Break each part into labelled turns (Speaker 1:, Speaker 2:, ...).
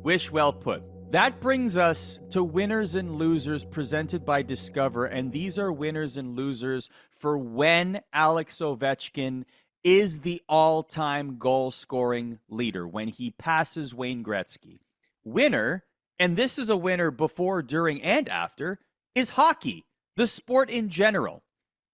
Speaker 1: Wish well put. That brings us to winners and losers presented by Discover, and these are winners and losers for when Alex Ovechkin is the all-time goal-scoring leader, when he passes Wayne Gretzky. Winner, and this is a winner before, during, and after, is hockey, the sport in general.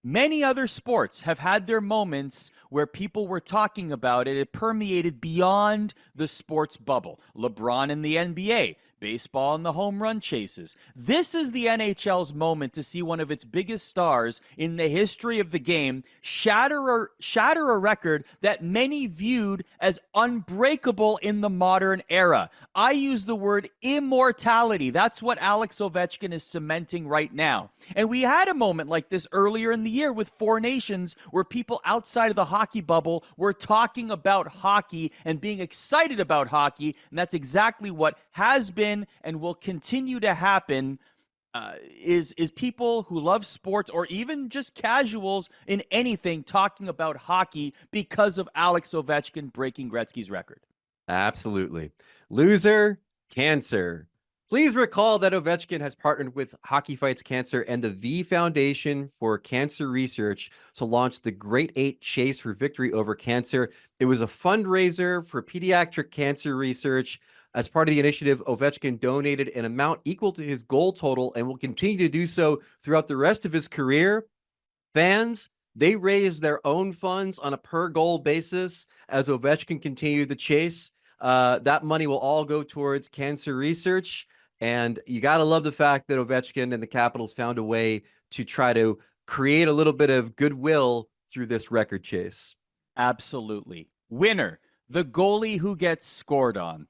Speaker 1: Many other sports have had their moments where people were talking about it. It permeated beyond the sports bubble. LeBron in the NBA, baseball and the home run chases. This is the NHL's moment to see one of its biggest stars in the history of the game shatter a record that many viewed as unbreakable in the modern era. I use the word immortality. That's what Alex Ovechkin is cementing right now. And we had a moment like this earlier in the year with Four Nations where people outside of the hockey bubble were talking about hockey and being excited about hockey. And that's exactly what has been and will continue to happen, is people who love sports or even just casuals in anything talking about hockey because of Alex Ovechkin breaking Gretzky's record.
Speaker 2: Absolutely. Loser, cancer. Please recall that Ovechkin has partnered with Hockey Fights Cancer and the V Foundation for Cancer Research to launch the Great 8 Chase for Victory Over Cancer. It was a fundraiser for pediatric cancer research. As part of the initiative, Ovechkin donated an amount equal to his goal total and will continue to do so throughout the rest of his career. Fans, they raised their own funds on a per-goal basis as Ovechkin continued the chase. That money will all go towards cancer research. And you got to love the fact that Ovechkin and the Capitals found a way to try to create a little bit of goodwill through this record chase.
Speaker 1: Absolutely. Winner, the goalie who gets scored on.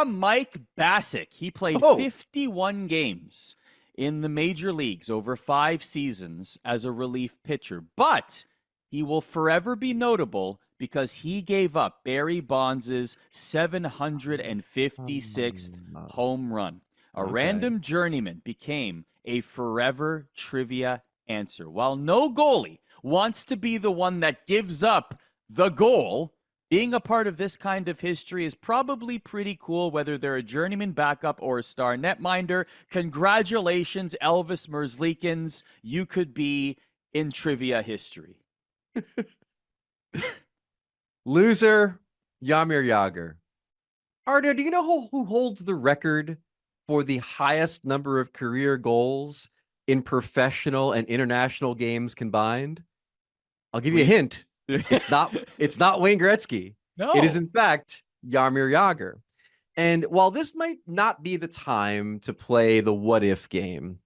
Speaker 1: Mike Bassick. He played 51 games in the major leagues over 5 seasons as a relief pitcher. But he will forever be notable because he gave up Barry Bonds' 756th home run. A random journeyman became a forever trivia answer. While no goalie wants to be the one that gives up the goal, being a part of this kind of history is probably pretty cool, whether they're a journeyman backup or a star netminder. Congratulations, Elvis Merzlikins. You could be in trivia history.
Speaker 2: Loser, Jaromir Jagr. Arda, do you know who holds the record for the highest number of career goals in professional and international games combined? I'll give you a hint. It's not Wayne Gretzky.
Speaker 1: No.
Speaker 2: It is, in fact, Jaromir Jagr. And while this might not be the time to play the what if game,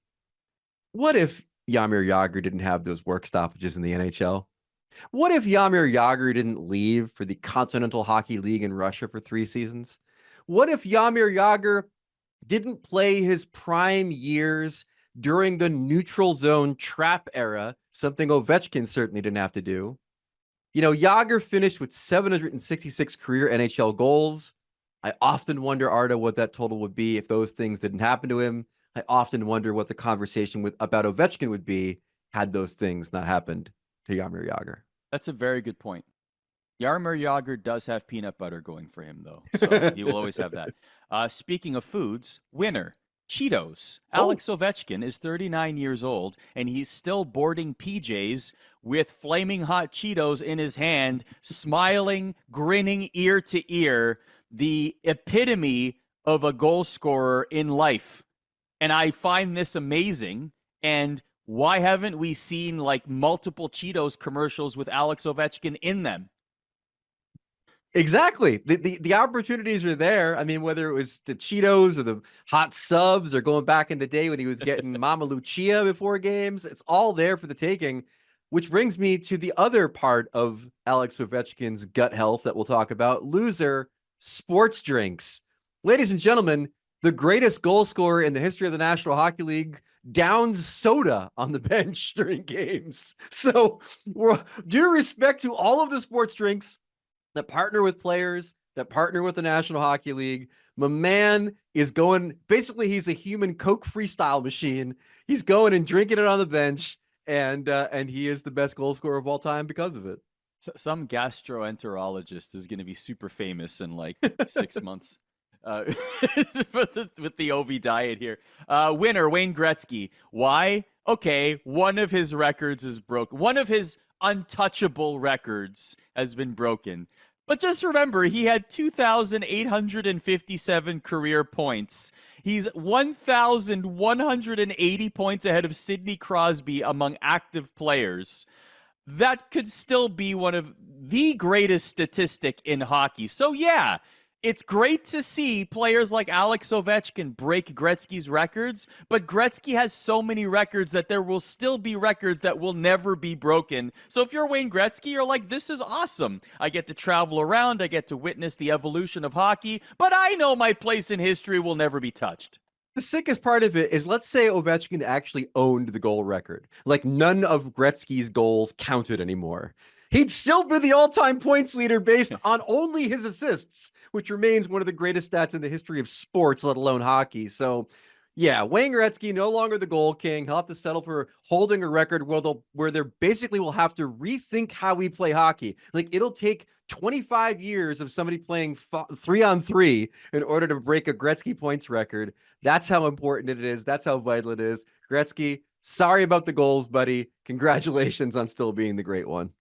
Speaker 2: what if Jaromir Jagr didn't have those work stoppages in the NHL? What if Jaromir Jagr didn't leave for the Continental Hockey League in Russia for 3 seasons? What if Jaromir Jagr didn't play his prime years during the neutral zone trap era, something Ovechkin certainly didn't have to do? You know, Jagr finished with 766 career NHL goals. I often wonder, Arda, what that total would be if those things didn't happen to him. I often wonder what the conversation about Ovechkin would be had those things not happened to Jaromir Jagr.
Speaker 1: That's a very good point. Jaromir Jagr does have peanut butter going for him, though, so he will always have that. Speaking of foods, winner, Cheetos. Alex Ovechkin is 39 years old, and he's still boarding PJs with flaming hot Cheetos in his hand, smiling, grinning ear to ear, the epitome of a goal scorer in life. And I find this amazing, and why haven't we seen like multiple Cheetos commercials with Alex Ovechkin in them?
Speaker 2: Exactly. The opportunities are there. I mean, whether it was the Cheetos or the hot subs or going back in the day when he was getting Mama Lucia before games, it's all there for the taking, which brings me to the other part of Alex Ovechkin's gut health that we'll talk about. Loser, sports drinks. Ladies and gentlemen, the greatest goal scorer in the history of the National Hockey League downs soda on the bench during games. So due respect to all of the sports drinks that partner with players, that partner with the National Hockey League, my man is going, basically he's a human Coke freestyle machine. He's going and drinking it on the bench, and he is the best goal scorer of all time because of it.
Speaker 1: So some gastroenterologist is going to be super famous in like 6 months. uh, with the Ovi diet here. Winner, Wayne Gretzky. Why? Okay, one of his records is broken. One of his untouchable records has been broken. But just remember, he had 2,857 career points. He's 1,180 points ahead of Sidney Crosby among active players. That could still be one of the greatest statistic in hockey. So yeah, it's great to see players like Alex Ovechkin break Gretzky's records, but Gretzky has so many records that there will still be records that will never be broken. So if you're Wayne Gretzky, you're like, this is awesome. I get to travel around, I get to witness the evolution of hockey, but I know my place in history will never be touched.
Speaker 2: The sickest part of it is, let's say Ovechkin actually owned the goal record. Like, none of Gretzky's goals counted anymore. He'd still be the all-time points leader based on only his assists, which remains one of the greatest stats in the history of sports, let alone hockey. So, yeah, Wayne Gretzky no longer the goal king. He'll have to settle for holding a record where they basically will have to rethink how we play hockey. Like, it'll take 25 years of somebody playing 3-on-3 in order to break a Gretzky points record. That's how important it is. That's how vital it is. Gretzky, sorry about the goals, buddy. Congratulations on still being the great one.